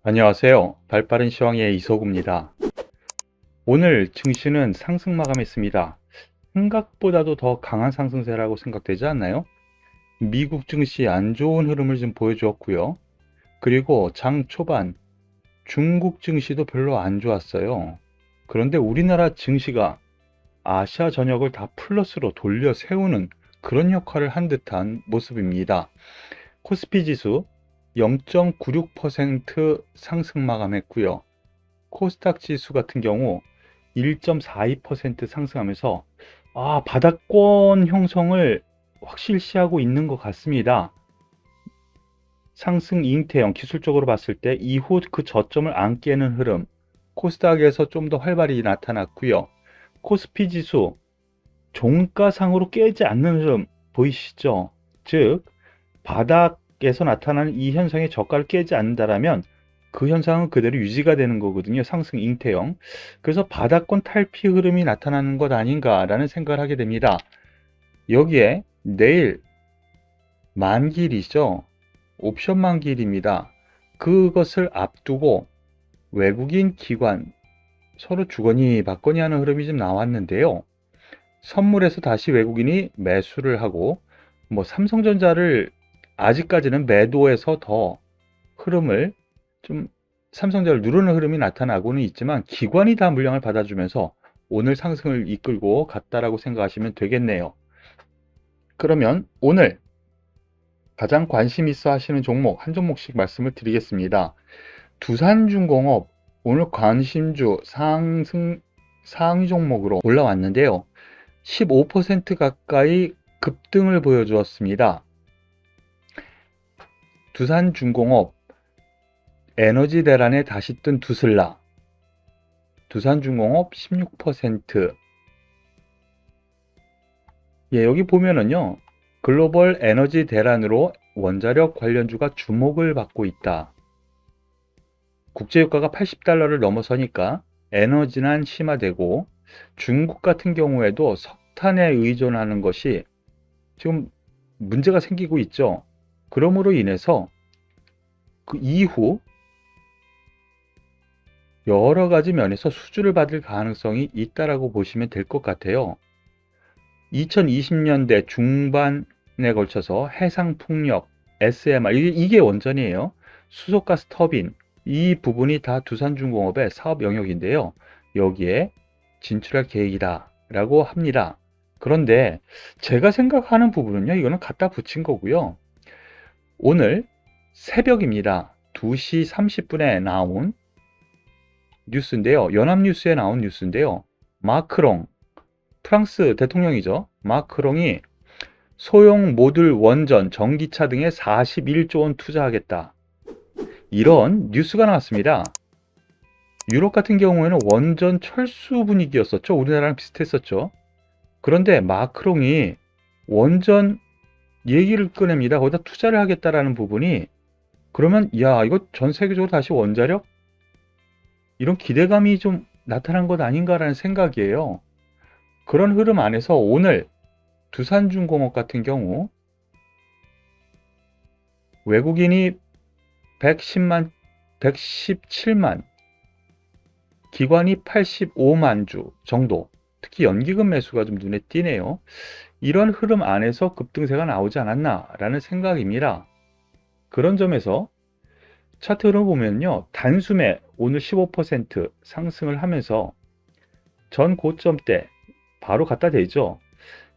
안녕하세요. 발빠른 시황의 이석우입니다. 오늘 증시는 상승 마감했습니다. 생각보다도 더 강한 상승세라고 생각되지 않나요? 미국 증시 안 좋은 흐름을 좀 보여주었고요. 그리고 장 초반 중국 증시도 별로 안 좋았어요. 그런데 우리나라 증시가 아시아 전역을 다 플러스로 돌려 세우는 그런 역할을 한 듯한 모습입니다. 코스피 지수 0.96% 상승 마감했고요. 코스닥 지수 같은 경우 1.42% 상승하면서 바닥권 형성을 확실시하고 있는 것 같습니다. 상승 잉태형 기술적으로 봤을 때 이후 그 저점을 안 깨는 흐름, 코스닥에서 좀 더 활발히 나타났고요. 코스피 지수 종가상으로 깨지 않는 흐름 보이시죠? 즉 바닥에서 나타나는 이 현상의 저가를 깨지 않는다라면 그 현상은 그대로 유지가 되는 거거든요. 상승 잉태형. 그래서 바닥권 탈피 흐름이 나타나는 것 아닌가라는 생각을 하게 됩니다. 여기에 내일 만기일이죠. 옵션 만기일입니다. 그것을 앞두고 외국인 기관 서로 주거니 받거니 하는 흐름이 좀 나왔는데요. 선물에서 다시 외국인이 매수를 하고 삼성전자를 아직까지는 매도해서 더 흐름을 좀 삼성전자를 누르는 흐름이 나타나고는 있지만 기관이 다 물량을 받아주면서 오늘 상승을 이끌고 갔다라고 생각하시면 되겠네요. 그러면 오늘 가장 관심 있어 하시는 종목 한 종목씩 말씀을 드리겠습니다. 두산중공업 오늘 관심주 상위 종목으로 올라왔는데요. 15% 가까이 급등을 보여주었습니다. 두산중공업 에너지 대란에 다시 뜬 두슬라, 두산중공업 16%. 여기 보면은요, 글로벌 에너지 대란으로 원자력 관련주가 주목을 받고 있다. 국제유가가 80달러를 넘어서니까 에너지난 심화되고 중국 같은 경우에도 석탄에 의존하는 것이 지금 문제가 생기고 있죠. 그러므로 인해서 그 이후 여러 가지 면에서 수주를 받을 가능성이 있다라고 보시면 될 것 같아요. 2020년대 중반에 걸쳐서 해상풍력, SMR, 이게 원전이에요. 수소가스 터빈, 이 부분이 다 두산중공업의 사업 영역인데요. 여기에 진출할 계획이다 라고 합니다. 그런데 제가 생각하는 부분은요, 이거는 갖다 붙인 거고요. 오늘 새벽입니다. 2시 30분에 나온 뉴스인데요. 연합뉴스에 나온 뉴스인데요. 마크롱, 프랑스 대통령이죠. 마크롱이 소형 모듈 원전, 전기차 등에 41조 원 투자하겠다. 이런 뉴스가 나왔습니다. 유럽 같은 경우에는 원전 철수 분위기였었죠. 우리나라랑 비슷했었죠. 그런데 마크롱이 원전 얘기를 꺼냅니다. 거기다 투자를 하겠다라는 부분이 그러면 이거 전 세계적으로 다시 원자력? 이런 기대감이 좀 나타난 것 아닌가라는 생각이에요. 그런 흐름 안에서 오늘 두산중공업 같은 경우 외국인이 117만, 기관이 85만 주 정도, 특히 연기금 매수가 좀 눈에 띄네요. 이런 흐름 안에서 급등세가 나오지 않았나라는 생각입니다. 그런 점에서 차트 흐름 보면요. 단숨에 오늘 15% 상승을 하면서 전 고점 때 바로 갖다 대죠.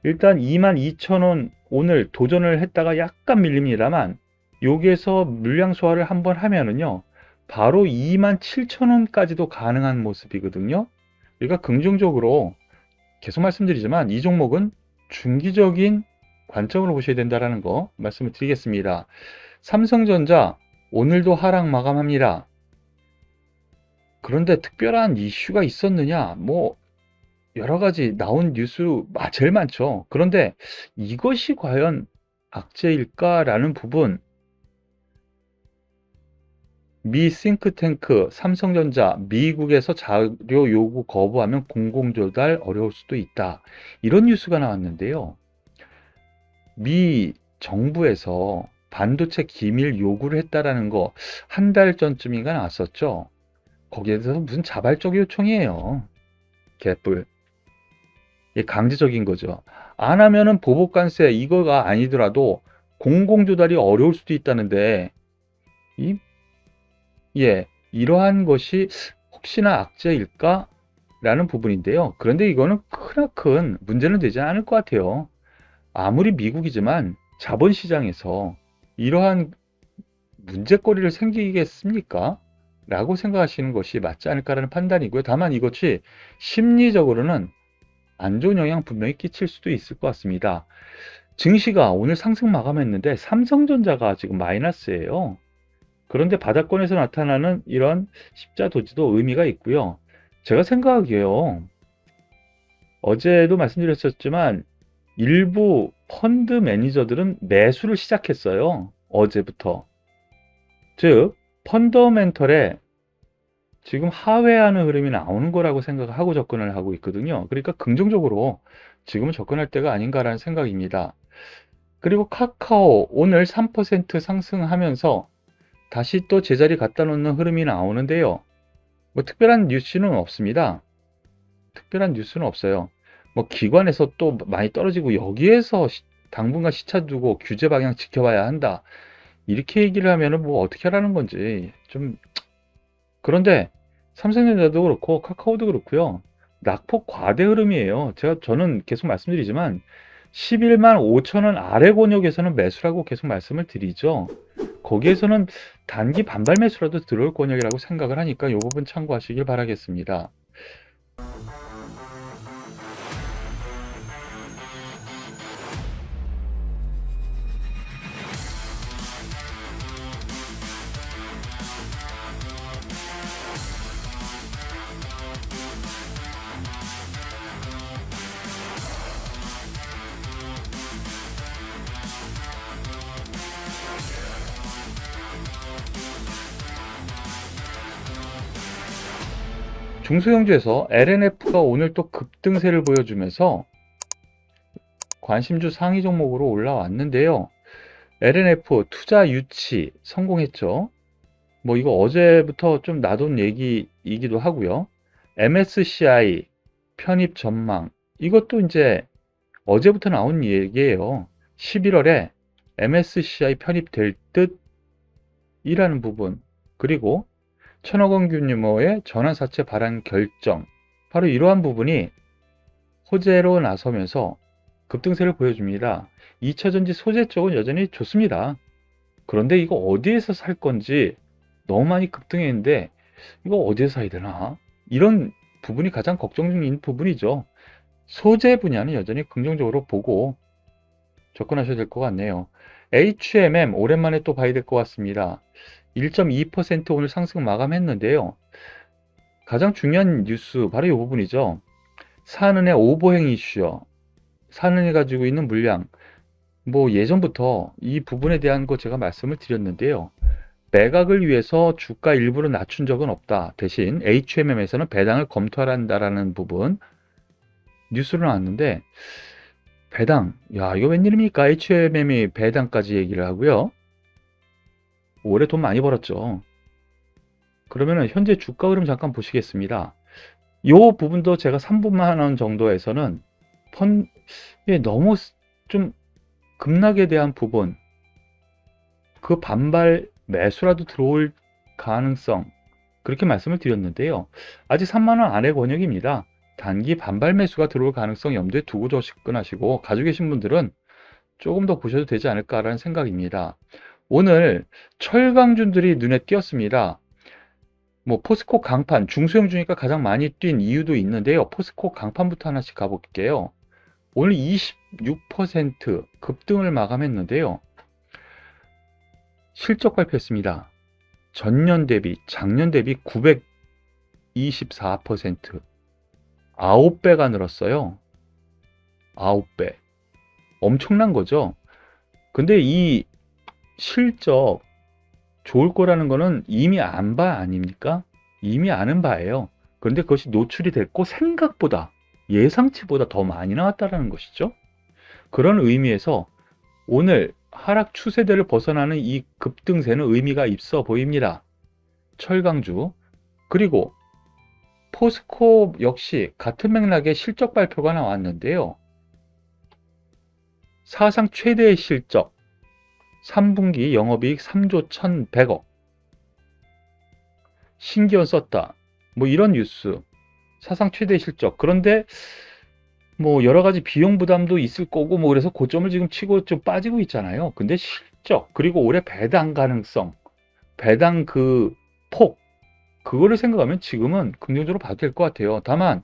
일단 22,000원 오늘 도전을 했다가 약간 밀립니다만 여기에서 물량 소화를 한번 하면은요. 바로 27,000원까지도 가능한 모습이거든요. 그러니까 긍정적으로 계속 말씀드리지만 이 종목은 중기적인 관점으로 보셔야 된다는 거 말씀을 드리겠습니다. 삼성전자 오늘도 하락 마감합니다. 그런데 특별한 이슈가 있었느냐? 여러 가지 나온 뉴스 제일 많죠. 그런데 이것이 과연 악재일까라는 부분, 미 싱크탱크 삼성전자 미국에서 자료 요구 거부하면 공공조달 어려울 수도 있다. 이런 뉴스가 나왔는데요. 미 정부에서 반도체 기밀 요구를 했다라는 거 한 달 전쯤인가 나왔었죠. 거기에 대해서 무슨 자발적 요청이에요. 개뿔. 이게 강제적인 거죠. 안 하면은 보복관세 이거가 아니더라도 공공 조달이 어려울 수도 있다는데 이 예, 이러한 것이 혹시나 악재일까? 라는 부분인데요. 그런데 이거는 크나큰 문제는 되지 않을 것 같아요. 아무리 미국이지만 자본시장에서 이러한 문제거리를 생기겠습니까? 라고 생각하시는 것이 맞지 않을까라는 판단이고요. 다만 이것이 심리적으로는 안 좋은 영향 분명히 끼칠 수도 있을 것 같습니다. 증시가 오늘 상승 마감했는데 삼성전자가 지금 마이너스예요. 그런데 바닥권에서 나타나는 이런 십자도지도 의미가 있고요. 제가 생각하기에요. 어제도 말씀드렸었지만 일부 펀드 매니저들은 매수를 시작했어요. 어제부터. 즉 펀더멘털에 지금 하회하는 흐름이 나오는 거라고 생각하고 접근을 하고 있거든요. 그러니까 긍정적으로 지금은 접근할 때가 아닌가라는 생각입니다. 그리고 카카오 오늘 3% 상승하면서 다시 또 제자리 갖다 놓는 흐름이 나오는데요. 뭐 특별한 뉴스는 없습니다. 특별한 뉴스는 없어요. 뭐 기관에서 또 많이 떨어지고 여기에서 당분간 시차 두고 규제 방향 지켜봐야 한다. 이렇게 얘기를 하면은 뭐 어떻게 하라는 건지 좀. 그런데 삼성전자도 그렇고 카카오도 그렇고요. 낙폭 과대 흐름이에요. 저는 계속 말씀드리지만 11만 5천 원 아래 권역에서는 매수라고 계속 말씀을 드리죠. 거기에서는 단기 반발 매수라도 들어올 권역이라고 생각을 하니까 이 부분 참고하시길 바라겠습니다. 중소형주에서 LNF가 오늘 또 급등세를 보여주면서 관심주 상위 종목으로 올라왔는데요. LNF 투자 유치 성공했죠. 뭐 이거 어제부터 좀 나돈 얘기이기도 하고요. MSCI 편입 전망 이것도 이제 어제부터 나온 얘기예요. 11월에 MSCI 편입될 듯이라는 부분, 그리고 천억 원 규모의 전환사채 발행 결정, 바로 이러한 부분이 호재로 나서면서 급등세를 보여줍니다. 2차전지 소재 쪽은 여전히 좋습니다. 그런데 이거 어디에서 살 건지 너무 많이 급등했는데 이거 어디에서 사야 되나? 이런 부분이 가장 걱정인 부분이죠. 소재 분야는 여전히 긍정적으로 보고 접근하셔야 될 것 같네요. HMM 오랜만에 또 봐야 될 것 같습니다. 1.2% 오늘 상승 마감했는데요. 가장 중요한 뉴스 바로 이 부분이죠. 산은의 오버행 이슈요. 산은이 가지고 있는 물량, 뭐 예전부터 이 부분에 대한 거 제가 말씀을 드렸는데요. 매각을 위해서 주가 일부를 낮춘 적은 없다. 대신 HMM에서는 배당을 검토한다라는 부분 뉴스로 나왔는데, 배당, 야 이거 웬일입니까? HMM이 배당까지 얘기를 하고요. 올해 돈 많이 벌었죠. 그러면은 현재 주가 흐름 잠깐 보시겠습니다. 이 부분도 제가 3분만 원 정도에서는 너무 좀 급락에 대한 부분, 그 반발 매수라도 들어올 가능성, 그렇게 말씀을 드렸는데요. 아직 3만 원 안의 권역입니다. 단기 반발 매수가 들어올 가능성 염두에 두고 접근하시고, 가지고 계신 분들은 조금 더 보셔도 되지 않을까라는 생각입니다. 오늘 철강주들이 눈에 띄었습니다. 뭐 포스코 강판, 중소형 주니까 가장 많이 뛴 이유도 있는데요. 포스코 강판부터 하나씩 가볼게요. 오늘 26% 급등을 마감했는데요. 실적 발표했습니다. 전년 대비, 작년 대비 924%, 9배가 늘었어요. 9배. 엄청난 거죠. 근데 이 실적 좋을 거라는 거는 이미 안 바 아닙니까? 이미 아는 바예요. 그런데 그것이 노출이 됐고 생각보다, 예상치보다 더 많이 나왔다는 것이죠. 그런 의미에서 오늘 하락 추세대를 벗어나는 이 급등세는 의미가 있어 보입니다. 철강주. 그리고 포스코 역시 같은 맥락의 실적 발표가 나왔는데요. 사상 최대의 실적, 3분기 영업이익 3조 1,100억. 신기원 썼다. 뭐 이런 뉴스. 사상 최대의 실적. 그런데 뭐 여러 가지 비용 부담도 있을 거고 뭐 그래서 고점을 지금 치고 좀 빠지고 있잖아요. 근데 실적, 그리고 올해 배당 가능성, 배당 그 폭, 그거를 생각하면 지금은 긍정적으로 봐도 될 것 같아요. 다만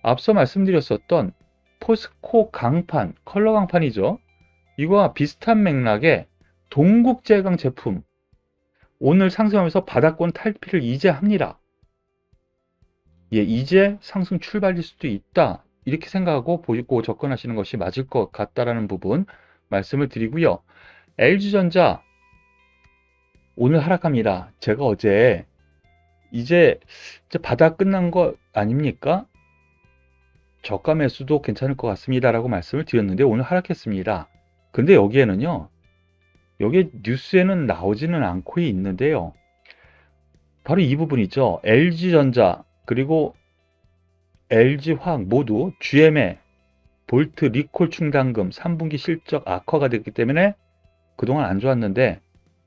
앞서 말씀드렸었던 포스코 강판, 컬러 강판이죠. 이거와 비슷한 맥락의 동국제강 제품, 오늘 상승하면서 바닥권 탈피를 이제 합니다. 예, 이제 상승 출발일 수도 있다. 이렇게 생각하고 보고 접근하시는 것이 맞을 것 같다라는 부분 말씀을 드리고요. LG전자 오늘 하락합니다. 제가 어제 이제 바닥 끝난 거 아닙니까? 저가 매수도 괜찮을 것 같습니다 라고 말씀을 드렸는데 오늘 하락했습니다. 근데 여기에는요, 여기 뉴스에는 나오지는 않고 있는데요, 바로 이 부분이죠. LG전자 그리고 LG화학 모두 GM의 볼트 리콜 충당금 3분기 실적 악화가 됐기 때문에 그동안 안 좋았는데,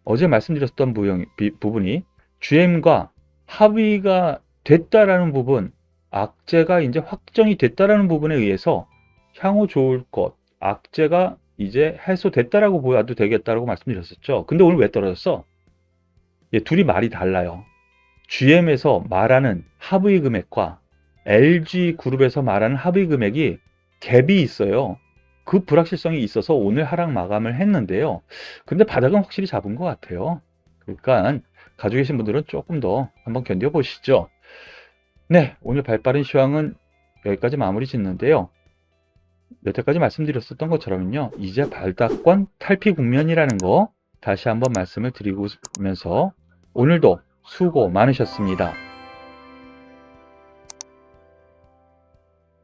어제 말씀드렸던 부분이 GM과 합의가 됐다라는 부분, 악재가 이제 확정이 됐다라는 부분에 의해서 향후 좋을 것, 악재가 이제 해소됐다라고 보아도 되겠다라고 말씀드렸었죠. 근데 오늘 왜 떨어졌어? 예, 둘이 말이 달라요. GM에서 말하는 합의 금액과 LG그룹에서 말하는 합의 금액이 갭이 있어요. 그 불확실성이 있어서 오늘 하락 마감을 했는데요. 근데 바닥은 확실히 잡은 것 같아요. 그러니까 가지고 계신 분들은 조금 더 한번 견뎌보시죠. 네, 오늘 발빠른 시황은 여기까지 마무리 짓는데요. 여태까지 말씀드렸었던 것처럼요, 이제 바닥권 탈피 국면이라는 거 다시 한번 말씀을 드리면서 오늘도 수고 많으셨습니다.